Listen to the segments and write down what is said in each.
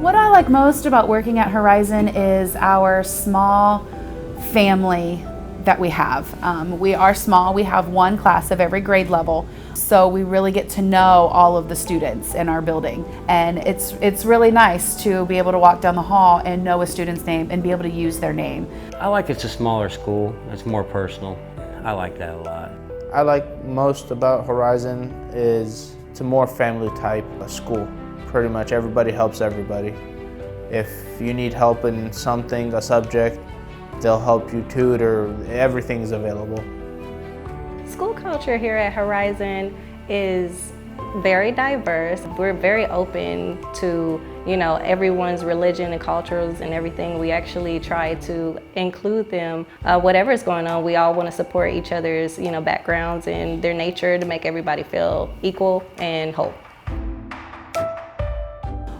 What I like most about working at Horizon is our small family that we have. We are small, we have one class of every grade level, so we really get to know all of the students in our building. And it's really nice to be able to walk down the hall and know a student's name and be able to use their name. I like it's a smaller school, it's more personal. I like that a lot. I like most about Horizon is it's a more family type school. Pretty much everybody helps everybody. If you need help in something, a subject, they'll help you tutor, everything's available. School culture here at Horizon is very diverse. We're very open to, everyone's religion and cultures and everything. We actually try to include them. Whatever is going on, we all want to support each other's, backgrounds and their nature to make everybody feel equal and whole.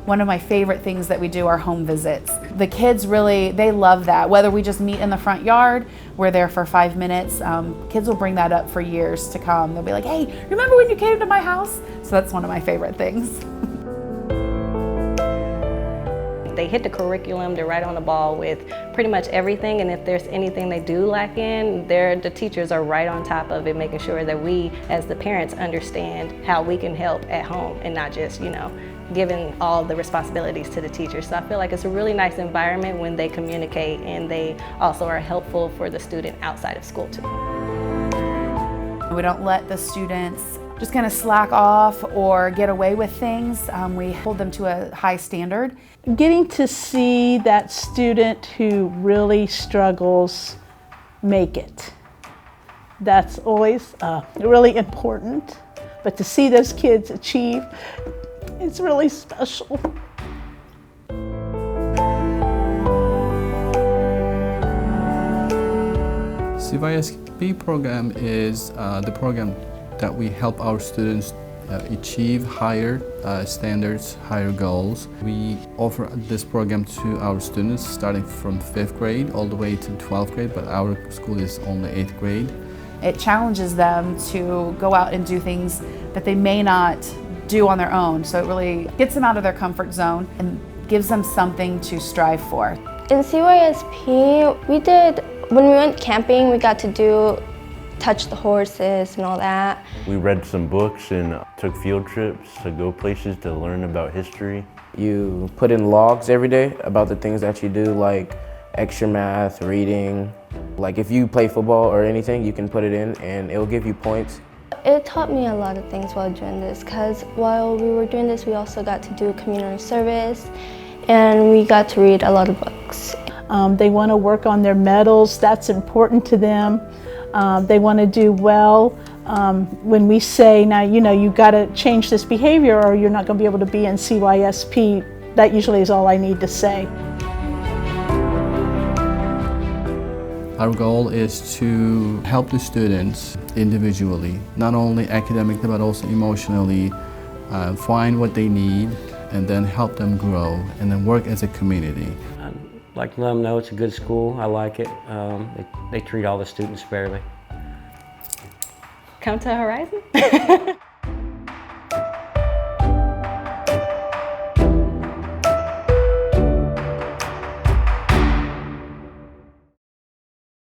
One of my favorite things that we do are home visits. The kids really, they love that. Whether we just meet in the front yard, we're there for 5 minutes, kids will bring that up for years to come. They'll be like, hey, remember when you came to my house? So that's one of my favorite things. They hit the curriculum, they're right on the ball with pretty much everything, and if there's anything they do lack in, the teachers are right on top of it, making sure that we, as the parents, understand how we can help at home and not just, giving all the responsibilities to the teachers. So I feel like it's a really nice environment when they communicate, and they also are helpful for the student outside of school too. We don't let the students just kind of slack off or get away with things. We hold them to a high standard. Getting to see that student who really struggles make it. That's always really important. But to see those kids achieve, it's really special. CYSP program is the program that we help our students achieve higher standards, higher goals. We offer this program to our students starting from 5th grade all the way to 12th grade, but our school is only 8th grade. It challenges them to go out and do things that they may not do on their own. So it really gets them out of their comfort zone and gives them something to strive for. In CYSP, when we went camping, we got to touch the horses and all that. We read some books and took field trips to go places to learn about history. You put in logs every day about the things that you do, like extra math, reading. Like if you play football or anything, you can put it in and it'll give you points. It taught me a lot of things while doing this, because while we were doing this, we also got to do community service, and we got to read a lot of books. They want to work on their medals. That's important to them. They want to do well. When we say, now, you've got to change this behavior or you're not going to be able to be in CYSP, that usually is all I need to say. Our goal is to help the students individually, not only academically but also emotionally, find what they need and then help them grow and then work as a community. I'd like to let them know it's a good school. I like it. They treat all the students fairly. Come to Horizon.